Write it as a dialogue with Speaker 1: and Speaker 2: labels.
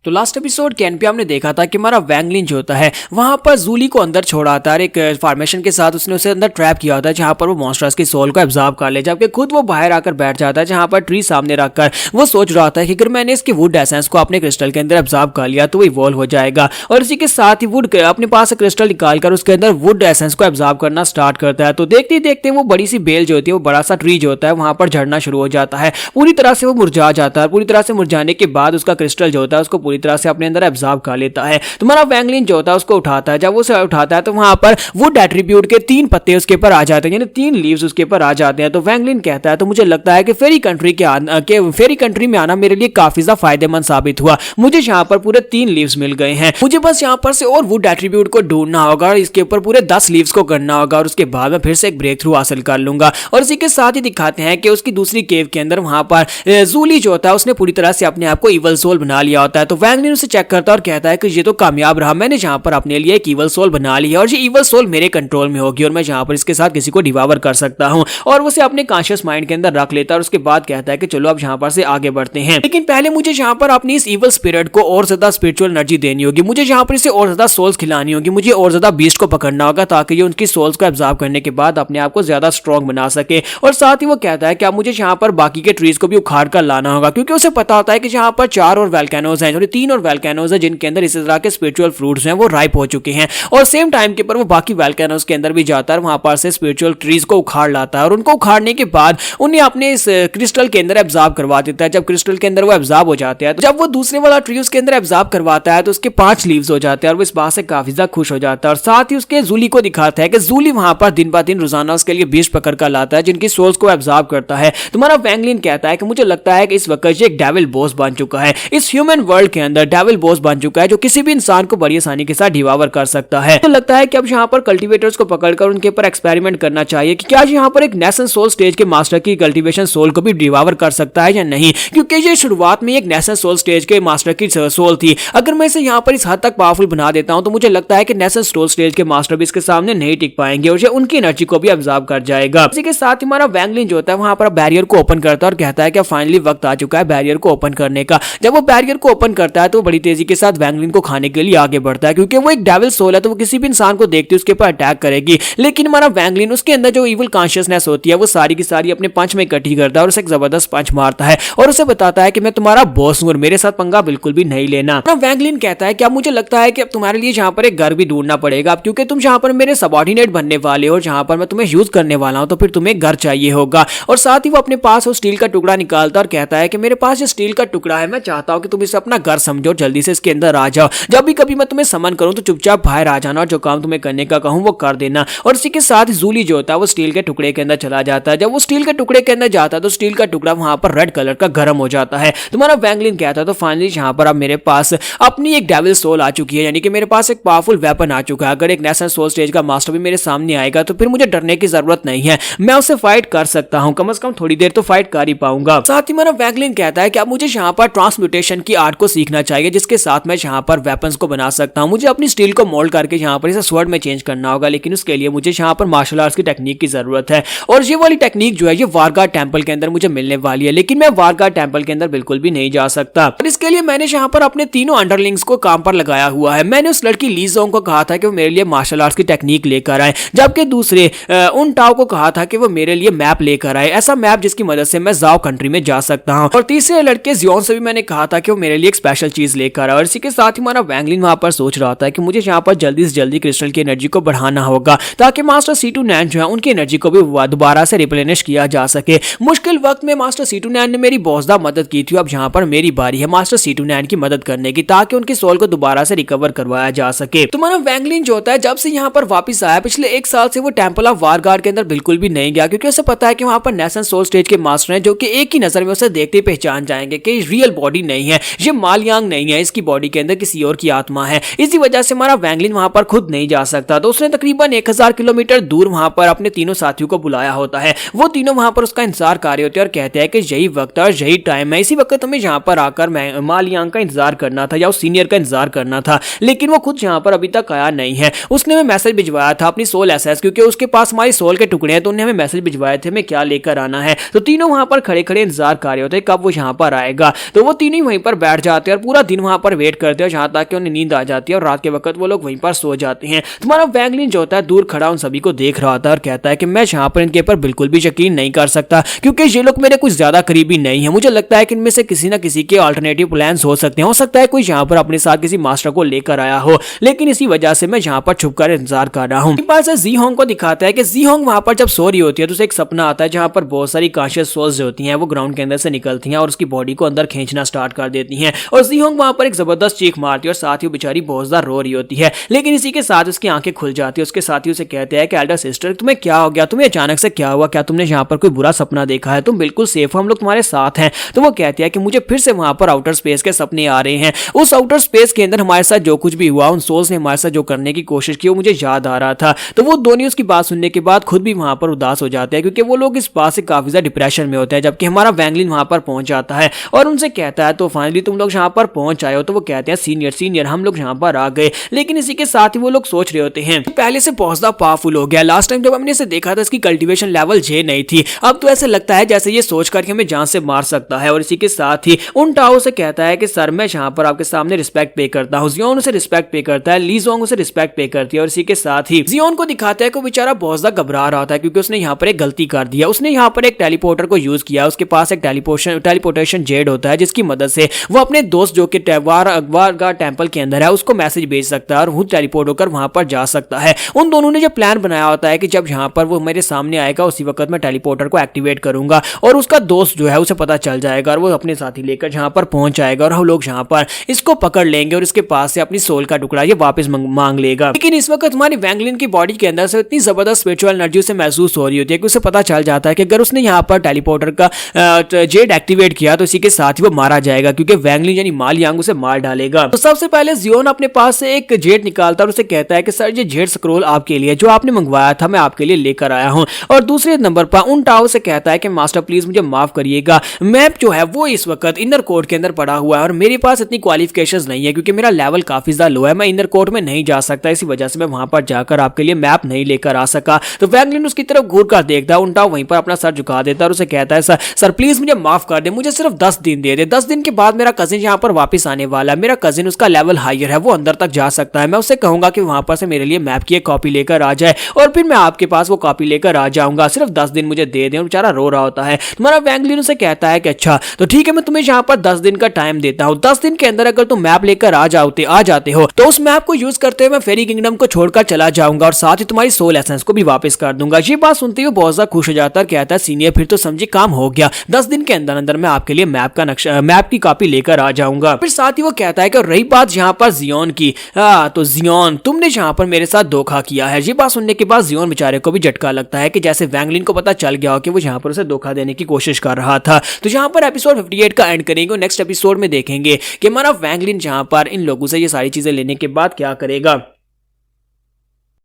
Speaker 1: तो last episode के and पे हमने देखा था कि हमारा वैंगलिन जो होता है वहां पर जूली को अंदर छोड़ा आता है, एक फॉर्मेशन के साथ उसने उसे अंदर ट्रैप किया होता है जहां पर वो मॉन्स्टर्स की सोल को एब्जॉर्ब कर ले, जबकि खुद वो बाहर आकर बैठ जाता है जहां पर ट्री सामने रखकर वो सोच रहा था कि अगर मैंने इसके वुड एसेंस को अपने क्रिस्टल के अंदर एब्जॉर्ब कर लिया तो वो इवॉल्व हो जाएगा। और इसी के साथ ही वुड अपने पास से क्रिस्टल निकालकर उसके अंदर वुड एसेंस को एब्जॉर्ब करना स्टार्ट करता है। तो देखते ही देखते वो बड़ी सी बेल जो होती है, वो बड़ा सा ट्री जो होता है वहां पर झड़ना शुरू हो जाता है, पूरी तरह से वो मुरझा जाता है। पूरी तरह से मुरझाने के बाद उसका क्रिस्टल जो होता है उसको पूरी तरह से अपने अंदर एब्जॉर्ब कर लेता है। तुम्हारा वैंगलिन जो होता है उसको उठाता है, जब उसे उठाता है तो वहां पर वुड एट्रीब्यूट के 3 पत्ते उसके ऊपर आ जाते हैं, यानी 3 लीव्स उसके ऊपर आ जाते हैं। तो वैंगलिन कहता है तो मुझे लगता है कि फेरी कंट्री में आना मेरे लिए काफी ज्यादा फायदेमंद साबित हुआ, मुझे यहाँ पर पूरे 3 लीव्स मिल गए हैं, मुझे बस यहाँ पर से और वुड एट्रीब्यूट को ढूंढना होगा और इसके ऊपर पूरे 10 लीव्स को करना होगा और उसके बाद मैं फिर से एक ब्रेक थ्रू हासिल कर लूंगा। और इसी के साथ ही दिखाते हैं कि उसकी दूसरी केव के अंदर वहां पर जूली जो होता है उसने पूरी तरह से अपने आप को इवल सोल बना लिया होता है। तो वैंगलिन उसे चेक करता है और कहता है कि ये तो कामयाब रहा, मैंने जहां पर अपने लिए एक इवल सोल बना ली है और ये इवल सोल मेरे कंट्रोल में होगी और मैं जहां पर इसके साथ किसी को डिवावर कर सकता हूं। और उसे अपने कॉन्शियस माइंड के अंदर रख लेता है और उसके बाद कहता है कि चलो अब यहां पर से आगे बढ़ते हैं, लेकिन पहले मुझे यहां पर अपनी इस इवल स्पिरिट को और ज्यादा स्पिरिचुअल एनर्जी देनी होगी, मुझे यहां पर इसे और ज्यादा सोल्स खिलानी होगी, मुझे और ज्यादा बीस्ट को पकड़ना होगा ताकि ये उनकी सोल्स को एब्जॉर्ब करने के बाद अपने आप को ज्यादा स्ट्रॉन्ग बना सके। और साथ ही वो कहता है कि अब मुझे यहाँ पर बाकी के ट्रीज को भी उखाड़ कर लाना होगा, क्योंकि उसे पता होता है कि यहाँ पर 4 और वोल्केनोज हैं, 3 और वोल्केनोज हैं जिनके अंदर इस तरह के स्पिरिचुअल फ्रूट्स हैं वो राइप हो चुके हैं। और सेम टाइम के पर वो बाकी वोल्केनोज के अंदर भी जाता है, वहां पर से स्पिरिचुअल ट्रीज को उखाड़ लाता है और उनको उखाड़ने के बाद उन्हें अपने इस क्रिस्टल के अंदर एब्जॉर्ब करवा देता है। जब क्रिस्टल के अंदर वो एब्जॉर्ब हो जाते हैं, तो जब वो दूसरे वाला ट्री उसके अंदर एब्जॉर्ब करवाता है तो उसके 5 लीव्स हो जाते हैं और वो इस बात से काफी ज्यादा खुश हो जाता है। और साथ ही उसके जूली को दिखाता है कि जूली वहां पर दिन ब दिन रोजाना उसके लिए बीज पकड़ कर लाता है जिनकी सोल्स को एब्जॉर्ब करता है। तुम्हारा वैंगलिन कहता है कि मुझे लगता है कि इस वक्त ये एक डेविल बॉस बन चुका है, इस ह्यूमन वर्ल्ड के अंदर डेविल बॉस बन चुका है जो किसी भी इंसान को बड़ी आसानी के साथ डिवावर कर सकता है। तो लगता है कि अब यहाँ पर कल्टीवेटर्स को पकड़कर उनके ऊपर एक्सपेरिमेंट करना चाहिए कि क्या यहाँ पर एक नेशन सोल स्टेज के मास्टर की कल्टीवेशन सोल को भी डिवावर कर सकता है या नहीं, क्योंकि ये शुरुआत में एक नेशन सोल स्टेज के मास्टर की सोल थी। अगर मैं इसे यहाँ पर इस हद तक पावरफुल बना देता हूं तो मुझे लगता है कि नेशन सोल स्टेज के मास्टर भी इसके सामने नहीं टिक पाएंगे और ये उनकी एनर्जी को भी एब्जॉर्ब कर जाएगा। इसी के साथ ही हमारा वैंगलिन जो होता है वहां पर बैरियर को ओपन करता है और कहता है कि फाइनली वक्त आ चुका है बैरियर को ओपन करने का। जब वो बैरियर को ओपन करता है तो बड़ी तेजी के साथ वैंगलिन को खाने के लिए आगे बढ़ता है, क्योंकि वो एक डेविल सोल है तो वो किसी भी इंसान को देखते उसके ऊपर अटैक करेगी। लेकिन हमारा वैंगलिन उसके अंदर जो इविल कॉन्शियसनेस होती है वो सारी की सारी अपने पंच में इकट्ठी करता है और उसे एक जबरदस्त पंच मारता है और उसे बताता है कि मैं तुम्हारा बॉस हूं और मेरे साथ पंगा बिल्कुल भी नहीं लेना। वैंगलिन कहता है कि अब मुझे लगता है कि अब तुम्हारे लिए जहां पर एक घर भी ढूंढना पड़ेगा, क्योंकि तुम जहां पर मेरे सबऑर्डिनेट बनने वाले हो, जहां पर मैं तुम्हें यूज करने वाला हूं, तो फिर तुम्हें घर चाहिए होगा। और साथ ही वो अपने पास वो स्टील का टुकड़ा निकालता और कहता है कि मेरे पास ये स्टील का टुकड़ा है, मैं चाहता हूं कि तुम इसे अपना घर समझो, जल्दी से इसके अंदर आ जाओ, जब भी कभी मैं तुम्हें समन करूं तो चुपचाप बाहर आ जाना और जो काम तुम्हें करने का कहूं वो कर देना। और इसी के साथ जूली जो होता है वो स्टील के टुकड़े के अंदर चला जाता है। जब वो स्टील के टुकड़े के अंदर जाता है तो स्टील का टुकड़ा वहां पर रेड कलर का गर्म हो जाता है। तुम्हारा वैंगलिन कहता है तो फाइनली यहाँ पर अब मेरे पास अपनी एक डेविल सोल आ चुकी है, यानी कि मेरे पास एक पावरफुल वेपन आ चुका है। अगर एक नेशनल सोल स्टेज का मास्टर भी मेरे सामने आएगा तो फिर मुझे डरने की जरूरत नहीं है, मैं उससे फाइट कर सकता हूं, कम से कम थोड़ी देर तो फाइट कर ही पाऊंगा। साथ ही मेरा वैंगलिन कहता है कि अब मुझे यहाँ पर ट्रांसम्यूटेशन की आर्ट को सीखना चाहिए, जिसके साथ मैं यहाँ पर वेपन्स को बना सकता हूँ। मुझे अपनी स्टील को मोल्ड करके यहाँ पर इसे स्वॉर्ड में चेंज करना होगा, लेकिन उसके लिए मुझे यहाँ पर मार्शल आर्ट्स की टेक्निक की जरूरत है। और ये वाली टेक्निक जो है ये वारगार्ड टेंपल के अंदर मुझे मिलने वाली है, लेकिन मैं वारगार्ड टेंपल के अंदर बिल्कुल भी नहीं जा सकता। और इसके लिए मैंने यहाँ पर अपने तीनों अंडरलिंग्स को काम पर लगाया हुआ है। मैंने उस लड़की ली जोंग को कहा था कि वो मेरे लिए मार्शल आर्ट्स की टेक्निक लेकर आए, जबकि दूसरे उन टाओ को कहा था कि वो मेरे लिए मैप लेकर आए, ऐसा मैप जिसकी मदद से मैं जाओ कंट्री में जा सकता हूं। और तीसरे लड़के जियोन से भी मैंने कहा था कि वो मेरे लिए एक स्पेशल चीज लेकर आए। और इसी के साथ ही हमारा वैंगलिन वहां पर सोच रहा था कि मुझे यहाँ पर जल्दी से जल्दी क्रिस्टल की एनर्जी को बढ़ाना होगा ताकि मास्टर C2 जो है उनकी एनर्जी को भी दोबारा से रिप्लेनिश किया जा सके। मुश्किल वक्त में मास्टर C2 ने मेरी बहुत ज्यादा मदद की थी, अब यहाँ पर मेरी बारी है मास्टर C2 की मदद करने की ताकि उनकी सोल को दोबारा से रिकवर करवाया जा सके। तुम्हारा वैंगलिन जो होता है जब से यहाँ पर वापस आया पिछले 1 साल से वो टेंपल ऑफ वारगार्ड के अंदर बिल्कुल भी नहीं गया, क्योंकि उसे पता है कि वहां पर नेशनल सोल स्टेज के मास्टर हैं जो कि एक ही नजर में उसे देखते ही पहचान जाएंगे कि रियल बॉडी नहीं है, ये मालयांग नहीं है, इसकी बॉडी के अंदर किसी और की आत्मा है। इसी वजह से हमारा वैंगलिन वहां पर खुद नहीं जा सकता, तो उसने तकरीबन 1000 किलोमीटर दूर वहां पर अपने तीनों साथियों को बुलाया होता है। वो तीनों वहां पर उसका इंतजार कर रहे होते हैं और कहते हैं कि यही वक्त और यही टाइम है, इसी वक्त हमें यहाँ पर आकर मालयांग का इंतजार करना था या उस सीनियर का इंतजार करना था, लेकिन वो खुद यहाँ पर अभी तक आया नहीं है। उसने हमें मैसेज भिजवाया था अपनी सोल एसेस, क्योंकि उसके पास हमारी सोल के टुकड़े हैं, तो उन्हें हमें मैसेज भिजवाए थे हमें क्या लेकर आना है। तो तीनों वहां पर खड़े खड़े इंतजार कर रहे होते हैं कब वो यहाँ पर आएगा। तो वो तीनों वहीं पर बैठ जाते हैं हैं और पूरा दिन वहां पर वेट करते हैं जहां तक कि उन्हें नींद आ जाती है और रात के वक्त वो लोग वहीं पर सो जाते हैं। तुम्हारा वैंगलिन जो होता है दूर खड़ा उन सभी को देख रहा होता है और कहता है कि मैं यहाँ पर इनके ऊपर बिल्कुल भी यकीन नहीं कर सकता, क्योंकि ये लोग मेरे कुछ ज्यादा करीबी नहीं है। मुझे लगता है कि इनमें से किसी न किसी के अल्टरनेटिव प्लान्स हो सकते हैं। हो सकता है कोई यहाँ पर अपने साथ किसी मास्टर को लेकर आया हो, लेकिन इसी वजह से मैं यहाँ पर छुपकर इंतजार कर रहा हूँ। पास जी होंग को दिखाता है कि जी होंग वहां पर जब सो रही होती है तो उसे एक सपना आता है जहां पर बहुत सारी कॉन्शियस सोल्स जो होती हैं वो ग्राउंड के अंदर से निकलती हैं और उसकी बॉडी को अंदर खींचना स्टार्ट कर देती हैं और जी होंग वहां पर एक जबरदस्त चीख मारती है और साथ ही बेचारी बहुत ज्यादा रो रही होती है। लेकिन इसी के साथ उसकी आंखें खुल जाती है। उसके साथी उसे कहते हैं कि एल्डर सिस्टर तुम्हें क्या हो गया, तुम्हें अचानक से क्या हुआ, क्या तुमने यहाँ पर कोई बुरा सपना देखा है, तुम बिल्कुल सेफ हो, हम लोग तुम्हारे साथ हैं। तो वो कहती है कि मुझे फिर से वहां पर आउटर स्पेस के सपने आ रहे हैं। उस आउटर स्पेस के अंदर हमारे साथ जो कुछ भी हुआ, उन सोल्स ने हमारे साथ जो करने की कोशिश की वो मुझे याद आ रहा था। तो वो दोनों उसकी बात सुनने के बाद खुद भी वहां पर उदास हो जाते हैं, क्योंकि वो लोग इस बात से काफी ज्यादा डिप्रेशन में होते हैं। जबकि हमारा वैंगलिन वहां पर पहुंच जाता है और उनसे कहता है तो फाइनली तुम लोग यहाँ पर पहुंच आए हो। तो वो कहते हैं सीनियर सीनियर हम लोग यहाँ पर आ गए। लेकिन इसी के साथ ही वो लोग सोच रहे होते हैं पहले से बहुत ज्यादा पावरफुल हो गया। लास्ट टाइम जब हमने इसे देखा था इसकी कल्टीवेशन लेवल जे नहीं थी, अब तो ऐसे लगता है जैसे ये सोच करके हमें जान से मार सकता है। और इसी के साथ ही उन टाओ से कहता है कि सर मैं यहाँ पर आपके सामने रिस्पेक्ट पे करता हूँ। जियोन उसे रिस्पेक्ट पे करता है, ली जोंग उसे रिस्पेक्ट पे करती है और इसी के साथ ही जियोन को दिखाता है कि बेचारा बहुत ज्यादा घबरा रहा था क्योंकि उसने यहाँ पर एक गलती कर दिया। उसने यहाँ पर एक टेलीपोर्टर को यूज किया। उसके पास एक टेलीपोर्टेशन जेड होता है जिसकी मदद से वो अपने दोस्त जो कि वारगा टेंपल के अंदर है उसको मैसेज भेज सकता है और खुद टेलीपोर्ट होकर वहां पर जा सकता है। उन दोनों ने जो प्लान बनाया होता है कि जब यहाँ पर वो मेरे सामने आएगा उसी वक्त मैं टेलीपोर्टर को एक्टिवेट करूंगा और उसका दोस्त जो है उसे पता चल जाएगा और वो अपने साथी लेकर यहाँ पर पहुंच जाएगा और हम लोग यहाँ पर इसको पकड़ लेंगे और इसके पास से अपनी सोल का टुकड़ा ये वापस मांग लेगा। लेकिन इस वक्त हमारी वैंगलिन की बॉडी के अंदर से इतनी जबरदस्त स्पिरिचुअल एनर्जी उसे महसूस हो रही होती है कि उसे पता चल जाता है कि अगर उसने यहाँ पर टेलीपोर्टर का जेड एक्टिवेट किया तो इसी के साथ ही वो मारा जाएगा, क्योंकि वैंगलिन यानी माल यांग उसे मार डालेगा। तो सबसे पहले जियोन अपने पास से एक जेड निकालता है और उसे कहता है कि सर ये जेड स्क्रोल आपके लिए जो आपने मंगवाया था मैं आपके लिए लेकर आया हूं। और दूसरे नंबर पर उन टाओ से कहता है कि मास्टर प्लीज मुझे माफ करिएगा, मैप जो है वो इस वक्त इनर कोर्ट के अंदर पड़ा हुआ है और मेरे पास इतनी क्वालिफिकेशंस नहीं है क्योंकि मेरा लेवल काफी ज्यादा लो है, मैं इनर कोर्ट में नहीं जा सकता, इसी वजह से मैं वहां पर जाकर आपके लिए मैप नहीं लेकर आ सका। तो वैंगलिन उसकी तरफ घूर कर देखता है, उन टाओ वहीं पर अपना सर झुका देता है और उसे कहता है सर प्लीज मुझे माफ कर दे, मुझे सिर्फ 10 दिन दे दे, 10 दिन के बाद मेरा कजिन यहाँ पर वापस आने वाला है, मेरा कजिन उसका लेवल हायर है, वो अंदर तक जा सकता है, मैं उससे कहूंगा कि वहां पर से मेरे लिए मैप की एक कॉपी लेकर आ जाए और फिर मैं आपके पास वो कॉपी लेकर आ जाऊंगा, सिर्फ 10 दिन मुझे दे दें। और बेचारा रो रहा होता है। तुम्हारा वैंगलिन उसे कहता है कि अच्छा तो ठीक है मैं तुम्हें यहाँ पर 10 दिन का टाइम देता हूँ, 10 दिन के अंदर अगर तुम मैप लेकर आ जाते हो तो उस मैप को यूज करते हुए मैं फेरी किंगडम को छोड़कर चला जाऊंगा और साथ ही तुम्हारी सोल एसेंस को भी वापस कर दूंगा। ये बात सुनते हुए बहुत ज्यादा खुश हो जाता है, कहता है सीनियर फिर तो समझी काम हो गया, 10 दिन के अंदर अंदर मैं आपके लिए मैप की कॉपी लेकर आ जाऊंगा। फिर साथ ही वो कहता है कि रही बात यहाँ पर जियोन की, तो जियोन तुमने यहाँ पर मेरे साथ धोखा किया है। ये बात सुनने के बाद जियोन बेचारे को भी झटका लगता है कि जैसे वैंगलिन को पता चल गया हो कि वो यहाँ पर उसे धोखा देने की कोशिश कर रहा था। तो यहाँ पर एपिसोड 58 का एंड करेंगे। नेक्स्ट एपिसोड में देखेंगे कि हमारा वैंगलिन यहाँ पर इन लोगों से ये सारी चीजें लेने के बाद क्या करेगा।